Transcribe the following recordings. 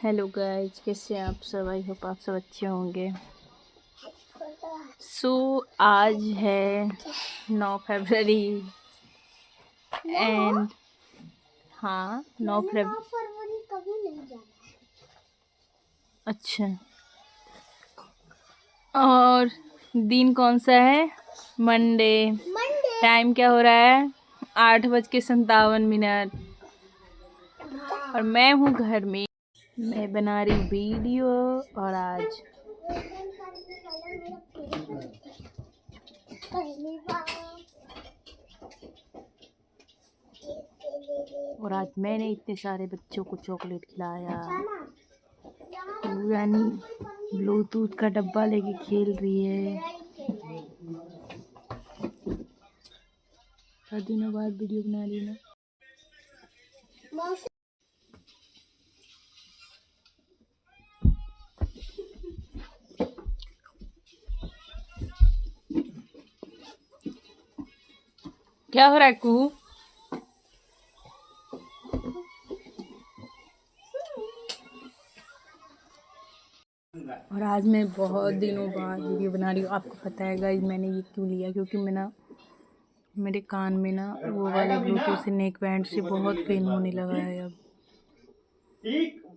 Hello guys, कैसे हैं आप सब? आई होप आप सब अच्छे होंगे। आज है 9 फरवरी एंड हाँ 9 फरवरी कभी नहीं जाना। अच्छा, और दिन कौन सा है? मंडे। टाइम क्या हो रहा है? 8:57। और मैं हूँ घर में, मैं बना रही वीडियो। और आज मैंने इतने सारे बच्चों को चॉकलेट खिलाया। यानी ब्लूटूथ का डब्बा लेके खेल रही है। 4 दिनों बाद वीडियो बना रही ना। क्या हो रहा है कू? और आज मैं बहुत दिनों बाद वीडियो बना रही हूँ। आपको पता है गाइस मैंने ये क्यों लिया? क्योंकि मैं ना मेरे कान में ना वो वाले ब्लूटूथ से नेक बैंड से बहुत पेन होने लगा है। अब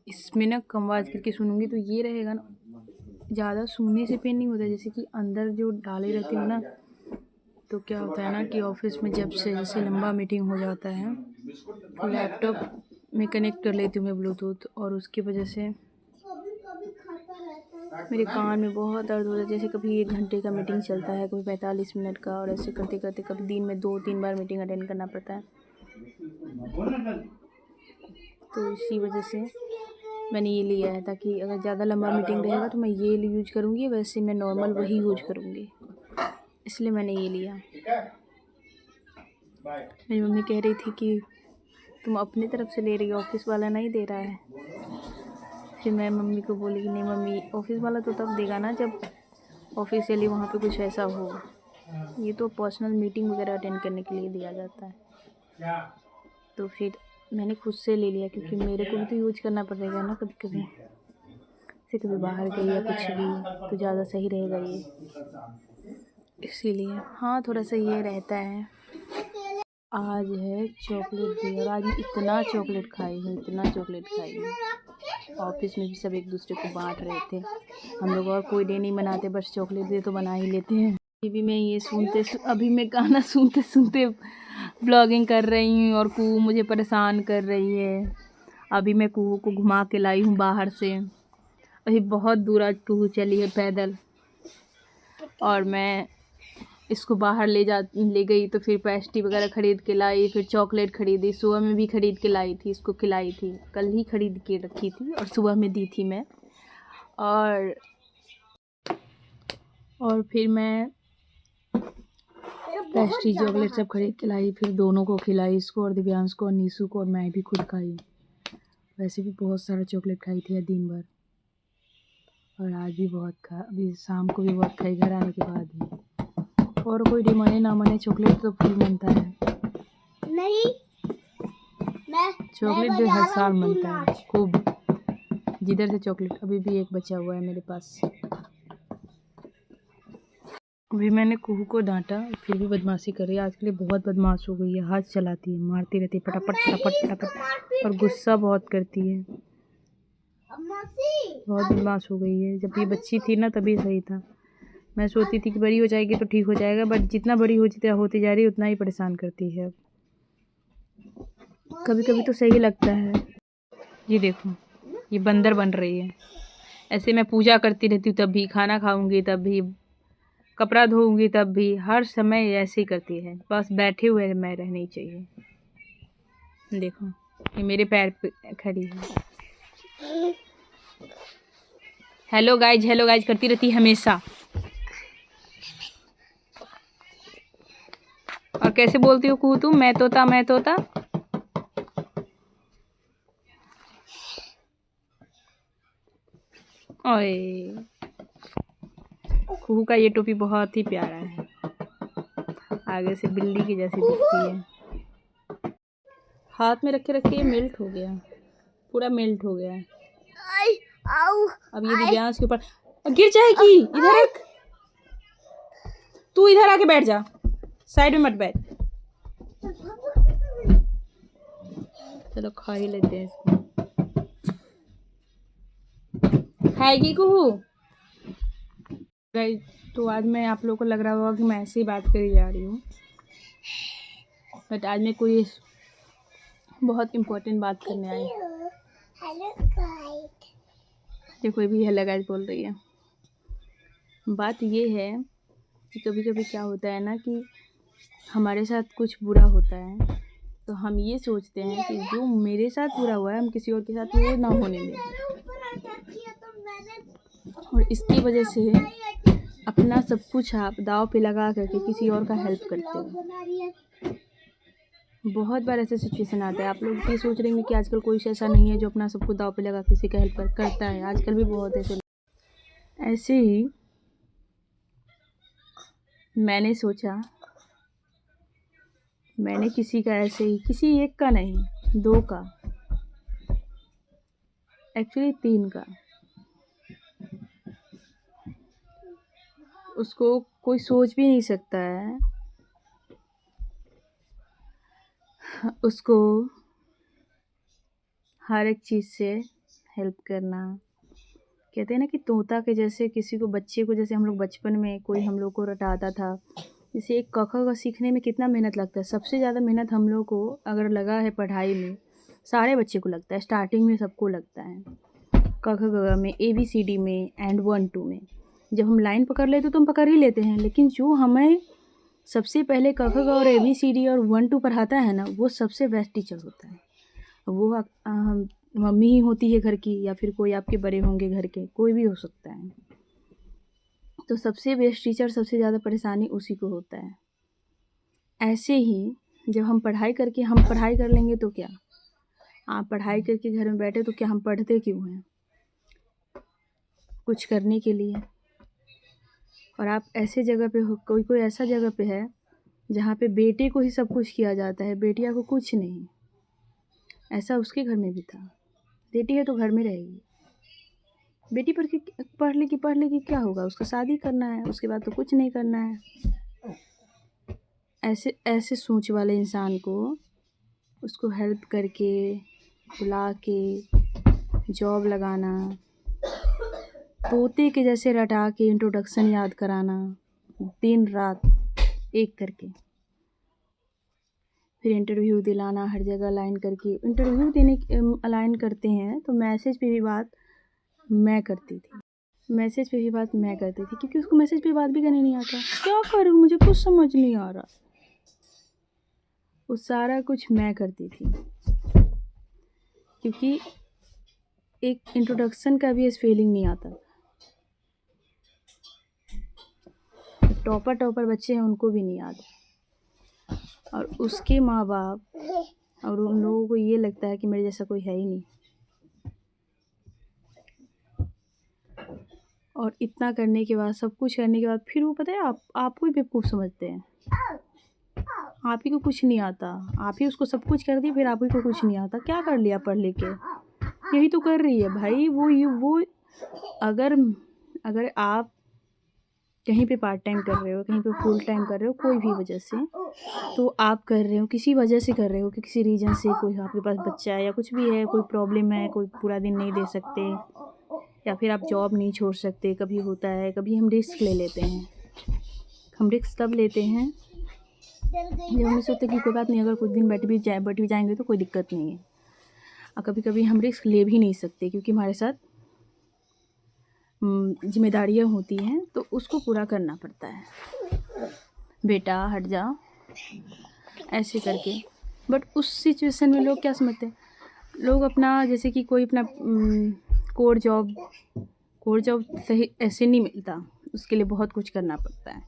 इसमें ना कम आवाज करके सुनूंगी तो ये रहेगा ना, ज़्यादा सुनने से पेन नहीं होता। जैसे कि अंदर जो डाले रहती हूँ ना, तो क्या होता है ना कि ऑफिस में जब से जैसे लंबा मीटिंग हो जाता है तो लैपटॉप में कनेक्ट कर लेती हूँ मैं ब्लूटूथ, और उसकी वजह से मेरे कान में बहुत दर्द होता है। जैसे कभी 1 घंटे का मीटिंग चलता है, कभी 45 मिनट का, और ऐसे करते करते कभी दिन में 2-3 बार मीटिंग अटेंड करना पड़ता है। तो इसी वजह से मैंने ये लिया है, ताकि अगर ज़्यादा लंबा मीटिंग रहेगा तो मैं ये यूज करूँगी, वैसे मैं नॉर्मल वही यूज करूँगी, इसलिए मैंने ये लिया। मेरी मम्मी कह रही थी कि तुम अपनी तरफ से ले रही हो, ऑफिस वाला नहीं दे रहा है। फिर मैं मम्मी को बोली कि नहीं मम्मी, ऑफिस वाला तो तब देगा ना जब ऑफिशियली वहाँ पे कुछ ऐसा हो। ये तो पर्सनल मीटिंग वगैरह अटेंड करने के लिए दिया जाता है। तो फिर मैंने खुद से ले लिया, क्योंकि मेरे को भी तो यूज करना पड़ेगा ना कभी कभी, से कभी बाहर गई या कुछ भी, तो ज़्यादा सही रहेगा ये, इसीलिए। हाँ, थोड़ा सा ये रहता है। आज है चॉकलेट डे, और आज मैं इतना चॉकलेट खाई हूँ, इतना चॉकलेट खाई हूँ। ऑफिस में भी सब एक दूसरे को बांट रहे थे। हम लोग और कोई डे नहीं मनाते, बस चॉकलेट डे तो बना ही लेते हैं। टीवी में ये अभी मैं गाना सुनते सुनते ब्लॉगिंग कर रही हूँ, और कू मुझे परेशान कर रही है। अभी मैं कू को घुमा के लाई हूँ बाहर से। अभी बहुत दूर आज कू चली है पैदल, और मैं इसको बाहर ले गई, तो फिर पेस्ट्री वगैरह ख़रीद के लाई, फिर चॉकलेट ख़रीदी। सुबह में भी ख़रीद के लाई थी, इसको खिलाई थी, कल ही ख़रीद के रखी थी और सुबह में दी थी मैं। और फिर मैं पेस्ट्री चॉकलेट सब खरीद के लाई, फिर दोनों को खिलाई, इसको और दिव्यांश को और नीसू को, और मैं भी खुद खाई। वैसे भी बहुत सारा चॉकलेट खाई थी दिन भर, और आज भी बहुत खा, अभी शाम को भी बहुत खाई घर आने के बाद भी। और कोई डे माने ना माने, चॉकलेट तो फुल बनता है। नहीं, चॉकलेट भी हर साल बनता है खूब, जिधर से चॉकलेट। अभी भी एक बचा हुआ है मेरे पास। अभी मैंने कुहू को डांटा, फिर भी बदमाशी कर रही है। आज के लिए बहुत बदमाश हो गई है, हाथ चलाती है, मारती रहती है पटापट पटापट पटापट, और गुस्सा बहुत करती है। बहुत बदमाश हो गई है। जब ये बच्ची थी ना तभी सही था। मैं सोचती थी कि बड़ी हो जाएगी तो ठीक हो जाएगा, बट जितना बड़ी होती जा रही है उतना ही परेशान करती है। कभी कभी तो सही लगता है। ये देखो, ये बंदर बन रही है। ऐसे मैं पूजा करती रहती हूँ तब भी, खाना खाऊंगी तब भी, कपड़ा धोऊंगी तब भी, हर समय ऐसे ही करती है। बस बैठे हुए मैं रहनी चाहिए। देखो, ये मेरे पैर पे खड़ी है। हेलो गाइज करती रहती है हमेशा। और कैसे बोलती हो कू तुम? मैं तोता, मैं तोता। ओए, कुहू का ये टोपी बहुत ही प्यारा है, आगे से बिल्ली की जैसी दिखती है। हाथ में रखे रखे ये मेल्ट हो गया, पूरा मेल्ट हो गया। अब ये दिव्यांश के ऊपर गिर जाएगी। इधर रख, तू इधर आके बैठ जा, साइड में मत बैठ। चलो खा ही लेते हैं इसको। खाएगी कुहू गाइस। तो आज मैं, आप लोगों को लग रहा होगा कि मैं ऐसे ही बात करी जा रही हूँ, बट आज मैं कोई बहुत इम्पोर्टेंट बात करने आई। ये कोई भी हेलो गाइस बोल रही है। बात ये है कि कभी कभी क्या होता है ना कि हमारे साथ कुछ बुरा होता है तो हम ये सोचते हैं कि जो मेरे साथ बुरा हुआ है हम किसी और के साथ वो ना होने दें, और इसकी वजह से अपना सब कुछ आप दाव पे लगा करके किसी और का हेल्प करते हो। बहुत बार ऐसे सिचुएशन आता है। आप लोग ये सोच रहे हैं कि आजकल कोई ऐसा नहीं है जो अपना सब कुछ दाव पे लगा किसी का हेल्प करता है। आजकल भी बहुत ऐसे ही मैंने सोचा, मैंने किसी का ऐसे ही, किसी एक का नहीं, 2 का, एक्चुअली 3 का, उसको कोई सोच भी नहीं सकता है, उसको हर एक चीज़ से हेल्प करना। कहते हैं ना कि तोता के जैसे, किसी को, बच्चे को, जैसे हम लोग बचपन में कोई हम लोग को रटाता था, जैसे एक क ख का सीखने में कितना मेहनत लगता है। सबसे ज़्यादा मेहनत हम लोग को अगर लगा है पढ़ाई में, सारे बच्चे को लगता है, स्टार्टिंग में सबको लगता है। क ख ग में, ABCD में, एंड 1 2 में जब हम लाइन पकड़ लेते तो हम पकड़ ही लेते हैं, लेकिन जो हमें सबसे पहले क ख ग और ABCD और 1 2 पढ़ाता है ना, वो सबसे बेस्ट टीचर होता है। वो मम्मी ही होती है घर की, या फिर कोई आपके बड़े होंगे घर के, कोई भी हो सकता है। तो सबसे बेस्ट टीचर, सबसे ज़्यादा परेशानी उसी को होता है। ऐसे ही जब हम पढ़ाई कर लेंगे तो क्या, आप पढ़ाई करके घर में बैठे तो क्या हम पढ़ते क्यों हैं? कुछ करने के लिए। और आप ऐसे जगह पे हो, कोई ऐसा जगह पे है जहाँ पे बेटे को ही सब कुछ किया जाता है, बेटिया को कुछ नहीं। ऐसा उसके घर में भी था। बेटी है तो घर में रहेगी, बेटी पढ़ लेगी क्या होगा, उसका शादी करना है, उसके बाद तो कुछ नहीं करना है। ऐसे सोच वाले इंसान को, उसको हेल्प करके, बुला के, जॉब लगाना, तोते के जैसे रटा के इंट्रोडक्शन याद कराना, दिन रात एक करके, फिर इंटरव्यू दिलाना, हर जगह अलाइन करके। इंटरव्यू देने अलाइन करते हैं तो मैसेज पे भी बात मैं करती थी, क्योंकि उसको मैसेज पे बात भी करने नहीं आता। क्या करूँ, मुझे कुछ समझ नहीं आ रहा। वो सारा कुछ मैं करती थी, क्योंकि एक इंट्रोडक्शन का भी फीलिंग नहीं आता। टॉपर बच्चे हैं, उनको भी नहीं आता, और उसके माँ बाप और उन लोगों को ये लगता है कि मेरे जैसा कोई है ही नहीं। और इतना करने के बाद, सब कुछ करने के बाद, फिर वो पता है आपको ही बेवकूफ़ समझते हैं। आप ही को कुछ नहीं आता, आप ही उसको सब कुछ कर दिए, फिर आप ही को कुछ नहीं आता। क्या कर लिया पढ़ लिख के? यही तो कर रही है भाई वो। अगर आप कहीं पे पार्ट टाइम कर रहे हो, कहीं पे फुल टाइम कर रहे हो, कोई भी वजह से, तो आप कर रहे हो, किसी वजह से कर रहे हो कि किसी रीज़न से, कोई आपके पास बच्चा है या कुछ भी है, कोई प्रॉब्लम है, कोई पूरा दिन नहीं दे सकते, या फिर आप जॉब नहीं छोड़ सकते। कभी होता है, कभी हम रिस्क ले लेते हैं। हम रिस्क तब लेते हैं जब हमें सोचते कि कोई बात नहीं, अगर कुछ दिन बैठ भी जाएंगे तो कोई दिक्कत नहीं है। और कभी कभी हम रिस्क ले भी नहीं सकते, क्योंकि हमारे साथ जिम्मेदारियाँ होती हैं, तो उसको पूरा करना पड़ता है। बेटा हट जा, ऐसे करके। बट उस सिचुएशन में लोग क्या समझते हैं, लोग अपना, जैसे कि कोई अपना कोर जॉब सही ऐसे नहीं मिलता, उसके लिए बहुत कुछ करना पड़ता है।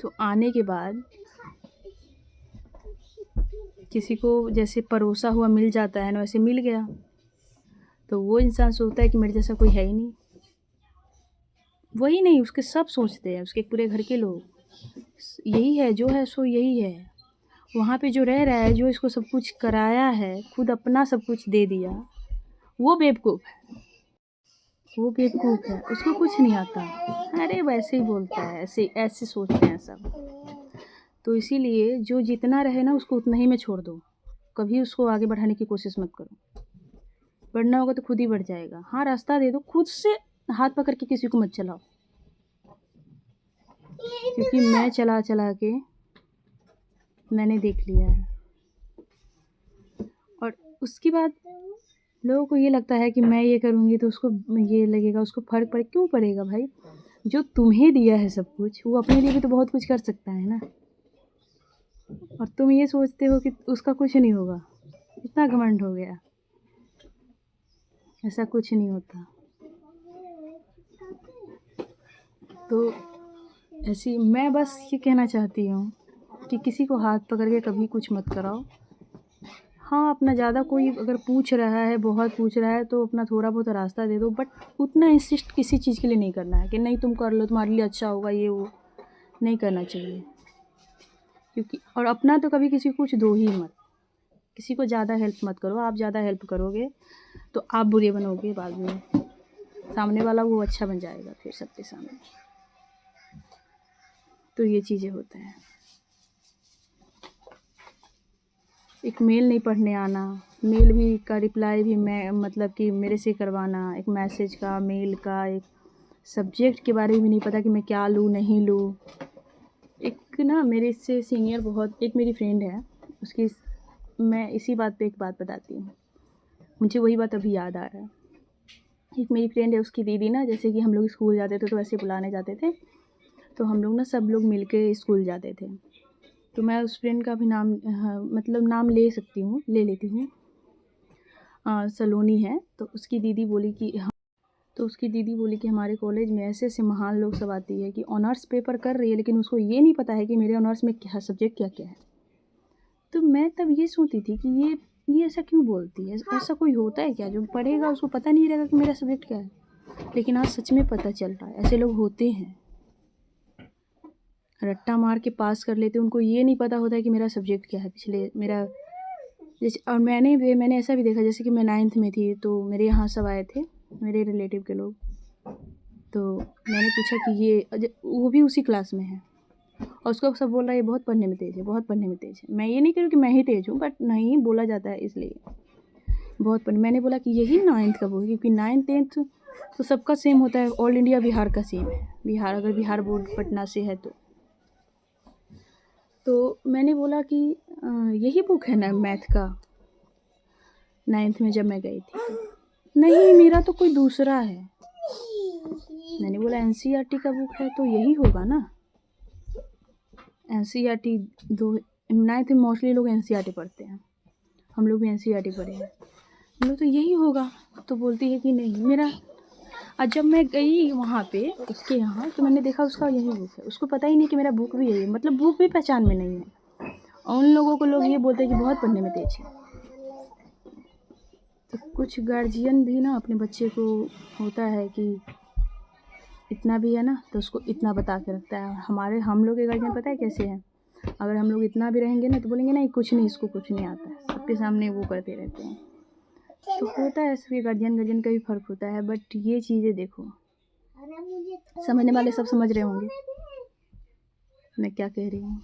तो आने के बाद किसी को जैसे परोसा हुआ मिल जाता है ना, वैसे मिल गया, तो वो इंसान सोचता है कि मेरे जैसा कोई है ही नहीं। वही नहीं, उसके सब सोचते हैं, उसके पूरे घर के लोग, यही है जो है सो यही है। वहाँ पे जो रह रहा है, जो इसको सब कुछ कराया है, खुद अपना सब कुछ दे दिया, वो बेवकूफ़ है, वो बेवकूफ़ है, उसको कुछ नहीं आता। अरे वैसे ही बोलता है, ऐसे ऐसे सोचते हैं सब। तो इसीलिए जो जितना रहे ना उसको उतना ही में छोड़ दो, कभी उसको आगे बढ़ाने की कोशिश मत करो। बढ़ना होगा तो खुद ही बढ़ जाएगा। हाँ, रास्ता दे दो, खुद से हाथ पकड़ के किसी को मत चलाओ, क्योंकि मैं चला चला के मैंने देख लिया है। और उसके बाद लोगों को ये लगता है कि मैं ये करूँगी तो उसको ये लगेगा, उसको फ़र्क पड़े। क्यों पड़ेगा भाई? जो तुम्हें दिया है सब कुछ, वो अपने लिए भी तो बहुत कुछ कर सकता है ना। और तुम ये सोचते हो कि उसका कुछ नहीं होगा, इतना घमंड हो गया। ऐसा कुछ नहीं होता। तो ऐसी मैं बस ये कहना चाहती हूँ कि किसी को हाथ पकड़ के कभी कुछ मत कराओ। हाँ, अपना ज़्यादा कोई अगर पूछ रहा है, बहुत पूछ रहा है, तो अपना थोड़ा बहुत रास्ता दे दो, बट उतना इंसिस्ट किसी चीज़ के लिए नहीं करना है कि नहीं तुम कर लो, तुम्हारे लिए अच्छा होगा, ये वो नहीं करना चाहिए। क्योंकि और अपना तो कभी किसी को कुछ दो ही मत, किसी को ज़्यादा हेल्प मत करो। आप ज़्यादा हेल्प करोगे तो आप बुरे बनोगे बाद में, सामने वाला वो अच्छा बन जाएगा फिर सबके सामने। तो ये चीज़ें होता है। एक मेल नहीं पढ़ने आना, मेल भी का रिप्लाई भी मैं मतलब कि मेरे से करवाना, एक मैसेज का, मेल का, एक सब्जेक्ट के बारे में भी नहीं पता कि मैं क्या लूँ नहीं लूँ। एक ना मेरे से सीनियर बहुत एक मेरी फ्रेंड है, उसकी मैं इसी बात पे एक बात बताती हूँ, मुझे वही बात अभी याद आ रहा है। एक मेरी फ्रेंड है, उसकी दीदी ना, जैसे कि हम लोग स्कूल जाते थे तो ऐसे बुलाने जाते थे, तो हम लोग ना सब लोग मिल के स्कूल जाते थे। तो मैं उस फ्रेंड का भी नाम मतलब नाम ले सकती हूँ, ले लेती हूँ। सलोनी है। तो उसकी दीदी बोली कि हमारे कॉलेज में ऐसे ऐसे महान लोग सब आती है कि ऑनर्स पेपर कर रही है, लेकिन उसको ये नहीं पता है कि मेरे ऑनर्स में क्या सब्जेक्ट क्या क्या है। तो मैं तब ये सोचती थी कि ये ऐसा क्यों बोलती है, ऐसा कोई होता है क्या जो पढ़ेगा उसको पता नहीं रहेगा कि मेरा सब्जेक्ट क्या है। लेकिन आज सच में पता चल रहा है, ऐसे लोग होते हैं, रट्टा मार के पास कर लेते, उनको ये नहीं पता होता है कि मेरा सब्जेक्ट क्या है पिछले मेरा। जैसे और मैंने ऐसा भी देखा, जैसे कि मैं 9th में थी तो मेरे यहाँ सब आए थे, मेरे रिलेटिव के लोग। तो मैंने पूछा कि ये वो भी उसी क्लास में है, और उसको सब बोल रहा है ये बहुत पढ़ने में तेज़ है, बहुत पढ़ने में तेज़ है। मैं ये नहीं कह रही कि मैं ही तेज़ हूँ, बट नहीं बोला जाता है इसलिए बहुत पढ़ने। मैंने बोला कि यही 9th का वो है, क्योंकि 9th 10th तो सबका सेम होता है, ऑल इंडिया बिहार का सेम है। बिहार अगर बिहार बोर्ड पटना से है तो मैंने बोला कि यही बुक है ना मैथ का 9th में जब मैं गई थी तो। नहीं, मेरा तो कोई दूसरा है। मैंने बोला NCERT का बुक है तो यही होगा ना। NCERT 9th में मोस्टली लोग NCERT पढ़ते हैं, हम लोग भी NCERT पढ़े हैं, हम लोग तो यही होगा। तो बोलती है कि नहीं मेरा। और जब मैं गई वहाँ पे उसके यहाँ तो मैंने देखा उसका यही बुक है, उसको पता ही नहीं कि मेरा बुक भी यही है, मतलब बुक भी पहचान में नहीं है। और उन लोगों को लोग ये बोलते हैं कि बहुत पढ़ने में तेज है। तो कुछ गार्जियन भी ना अपने बच्चे को होता है कि इतना भी है ना तो उसको इतना बता के रखता है। हम लोग के गार्जियन पता है कैसे हैं, अगर हम लोग इतना भी रहेंगे ना तो बोलेंगे नहीं कुछ नहीं, इसको कुछ नहीं आता है, सबके सामने वो करते रहते हैं। तो होता है सबके गार्जियन का भी फ़र्क होता है। बट ये चीज़ें देखो, समझने वाले सब समझ रहे होंगे मैं क्या कह रही हूँ।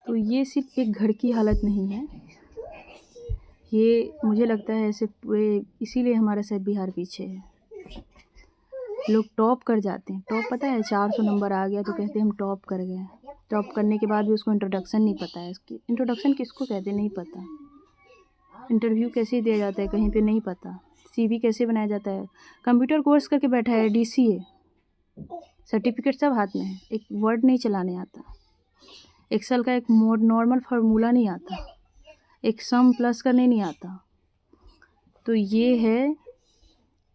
तो ये सिर्फ एक घर की हालत नहीं है, ये मुझे लगता है ऐसे पूरे इसीलिए हमारा शायद बिहार पीछे है। लोग टॉप कर जाते हैं, टॉप पता है 400 नंबर आ गया तो कहते हैं हम टॉप कर गए। टॉप करने के बाद भी उसको इंट्रोडक्शन नहीं पता है, इसकी इंट्रोडक्शन किसको कहते हैं नहीं पता, इंटरव्यू कैसे दिया जाता है कहीं पे नहीं पता, CV कैसे बनाया जाता है। कंप्यूटर कोर्स करके बैठा है, DCA सर्टिफिकेट सब हाथ में है, एक वर्ड नहीं चलाने आता, एक्सेल का एक नॉर्मल फार्मूला नहीं आता, एक सम प्लस करने नहीं आता। तो ये है,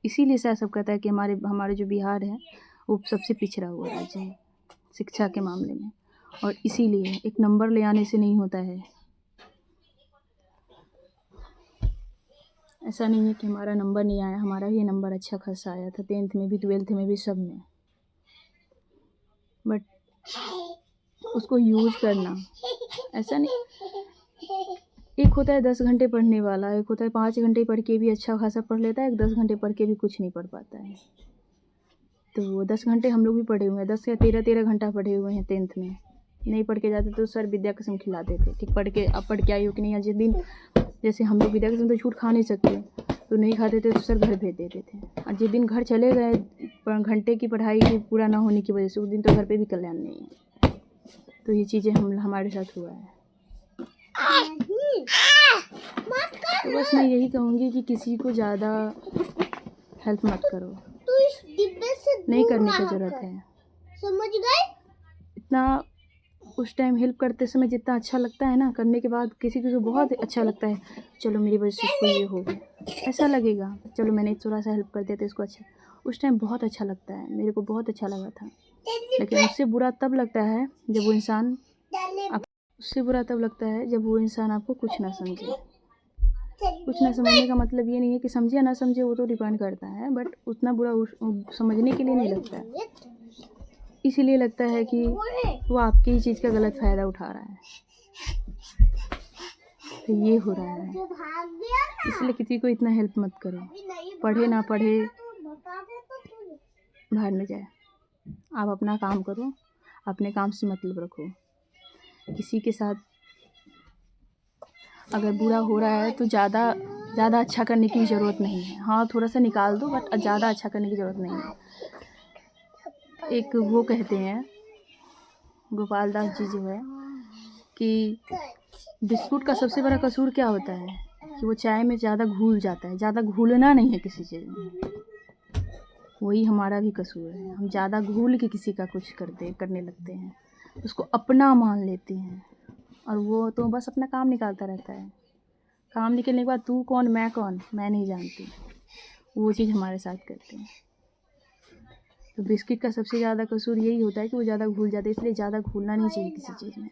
इसीलिए शायद सब कहता है कि हमारे जो बिहार है वो सबसे पिछड़ा हुआ राज्य है शिक्षा के मामले में। और इसीलिए एक नंबर ले आने से नहीं होता है। ऐसा नहीं है कि हमारा नंबर नहीं आया, हमारा भी नंबर अच्छा खासा आया था 10th में भी 12th में भी सब में। बट उसको यूज़ करना ऐसा नहीं, एक होता है 10 घंटे पढ़ने वाला, एक होता है 5 घंटे पढ़ के भी अच्छा खासा पढ़ लेता है, एक 10 घंटे पढ़ के भी कुछ नहीं पढ़ पाता है। तो वो 10 घंटे हम लोग भी पढ़े हुए हैं, 10 या 13 घंटा पढ़े हुए हैं 10th में। नहीं पढ़ के जाते तो सर विद्या कसम खिलाते थे कि पढ़ के अब पढ़ के आई हो कि नहीं। आज जिस दिन जैसे हम लोग विद्या कसम तो झूठ खा नहीं सकते, तो नहीं खाते थे तो सर घर भेज देते थे। और जिस दिन घर चले गए घंटे की पढ़ाई की पूरा ना होने की वजह से, उस दिन तो घर पे भी कल्याण नहीं है। तो ये चीज़ें हमारे साथ हुआ है। तो बस मैं यही कहूँगी कि किसी को ज़्यादा हेल्प मत करो, नहीं करने की ज़रूरत है। समझ गए? इतना उस टाइम हेल्प करते समय जितना अच्छा लगता है ना, करने के बाद किसी को बहुत अच्छा लगता है, चलो मेरी वजह से इसको ये हो गया, ऐसा लगेगा। चलो मैंने थोड़ा सा हेल्प कर दिया तो इसको अच्छा, उस टाइम बहुत अच्छा लगता है। मेरे को बहुत अच्छा लगा था। लेकिन उससे बुरा तब लगता है जब वो इंसान आपको कुछ ना समझे। कुछ ना समझने का मतलब ये नहीं है कि समझे या ना समझे, वो तो डिपेंड करता है, बट उतना बुरा समझने के लिए नहीं लगता है। इसीलिए लगता है कि वो आपकी ही चीज़ का गलत फ़ायदा उठा रहा है। तो ये हो रहा है, इसलिए किसी को इतना हेल्प मत करो। पढ़े ना पढ़े बाहर में जाए, आप अपना काम करो, अपने काम से मतलब रखो। किसी के साथ अगर बुरा हो रहा है तो ज़्यादा अच्छा करने की ज़रूरत नहीं है। हाँ, थोड़ा सा निकाल दो, बट ज़्यादा अच्छा करने की ज़रूरत नहीं है। एक वो कहते हैं गोपाल दास जी जो है कि बिस्कुट का सबसे बड़ा कसूर क्या होता है कि वो चाय में ज़्यादा घुल जाता है। ज़्यादा घुलना नहीं है किसी चीज़ में, वही हमारा भी कसूर है। हम ज़्यादा घुल के किसी का कुछ करने लगते हैं, उसको अपना मान लेते हैं, और वो तो बस अपना काम निकालता रहता है। काम निकलने के बाद तू कौन मैं कौन, मैं नहीं जानती, वो चीज़ हमारे साथ करते हैं। तो बिस्किट का सबसे ज़्यादा कसूर यही होता है कि वो ज़्यादा घुल जाते हैं, इसलिए ज़्यादा घुलना नहीं चाहिए किसी चीज़ में।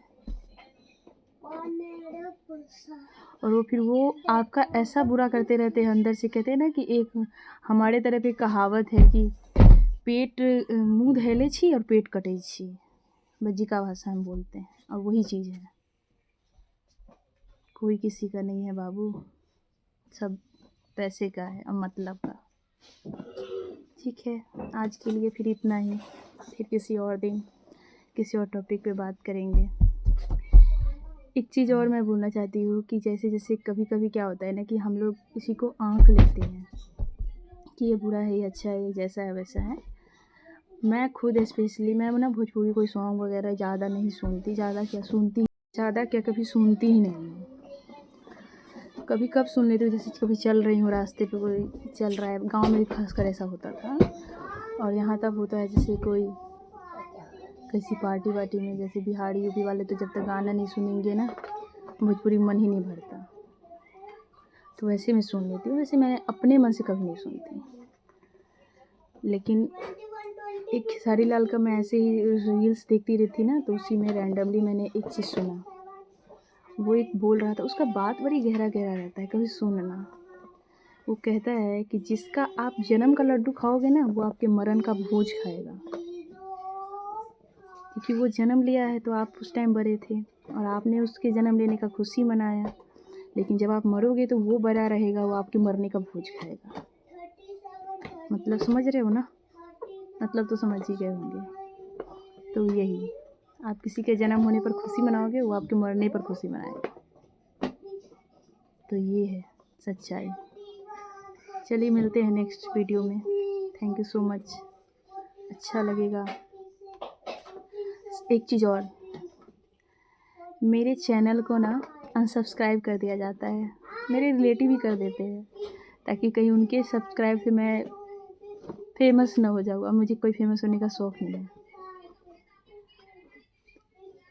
और वो फिर वो आपका ऐसा बुरा करते रहते हैं अंदर से। कहते हैं ना कि एक हमारे तरफ एक कहावत है कि पेट मुँह धैले छी और पेट कटे छी, बज्जी का भाषा हम बोलते हैं, और वही चीज़ है। कोई किसी का नहीं है बाबू, सब पैसे का है और मतलब का। ठीक है, आज के लिए फिर इतना ही। फिर किसी और दिन किसी और टॉपिक पे बात करेंगे। एक चीज़ और मैं बोलना चाहती हूँ कि जैसे कभी कभी क्या होता है ना कि हम लोग किसी को आँक लेते हैं कि ये बुरा है, ये अच्छा है, ये जैसा है वैसा है। मैं खुद स्पेशली मैं ना भोजपुरी कोई सॉन्ग वगैरह ज़्यादा नहीं सुनती, ज़्यादा क्या कभी सुनती ही नहीं हूँ। कभी कब सुन लेती हूँ, जैसे कभी चल रही हूँ रास्ते पे, कोई चल रहा है, गांव में भी खासकर ऐसा होता था, और यहाँ तब होता है जैसे कोई किसी पार्टी वार्टी में, जैसे बिहारी यूपी वाले तो जब तक गाना नहीं सुनेंगे ना भोजपुरी मन ही नहीं भरता, तो वैसे मैं सुन लेती हूँ। वैसे मैं अपने मन से कभी नहीं सुनती, लेकिन एक खेसारी लाल का मैं ऐसे ही रील्स देखती रहती ना, तो उसी में रैंडमली मैंने एक चीज़ सुना। वो एक बोल रहा था, उसका बात बड़ी गहरा रहता है, कभी सुनना। वो कहता है कि जिसका आप जन्म का लड्डू खाओगे ना, वो आपके मरण का भोज खाएगा। क्योंकि वो जन्म लिया है तो आप उस टाइम बड़े थे और आपने उसके जन्म लेने का खुशी मनाया, लेकिन जब आप मरोगे तो वो बड़ा रहेगा, वो आपके मरने का भोज खाएगा। मतलब समझ रहे हो ना? मतलब तो समझ ही गए होंगे। तो यही, आप किसी के जन्म होने पर खुशी मनाओगे, वो आपके मरने पर खुशी मनाएगा। तो ये है सच्चाई। चलिए मिलते हैं नेक्स्ट वीडियो में। थैंक यू सो मच, अच्छा लगेगा। एक चीज़ और, मेरे चैनल को ना अनसब्सक्राइब कर दिया जाता है, मेरे रिलेटिव ही कर देते हैं, ताकि कहीं उनके सब्सक्राइब से मैं फेमस ना हो जाऊँ। अब मुझे कोई फेमस होने का शौक़ नहीं है।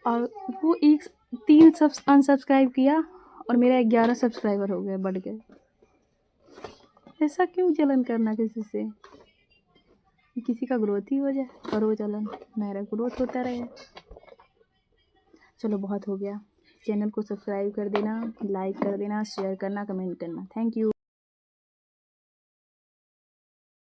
और वो 3 अनसब्सक्राइब किया और मेरा 11 सब्सक्राइबर हो गए, बढ़ गए। ऐसा क्यों जलन करना किसी से? किसी का ग्रोथ ही हो जाए, करो जलन, मेरा ग्रोथ होता रहे। चलो बहुत हो गया। चैनल को सब्सक्राइब कर देना, लाइक कर देना, शेयर करना, कमेंट करना। Thank you.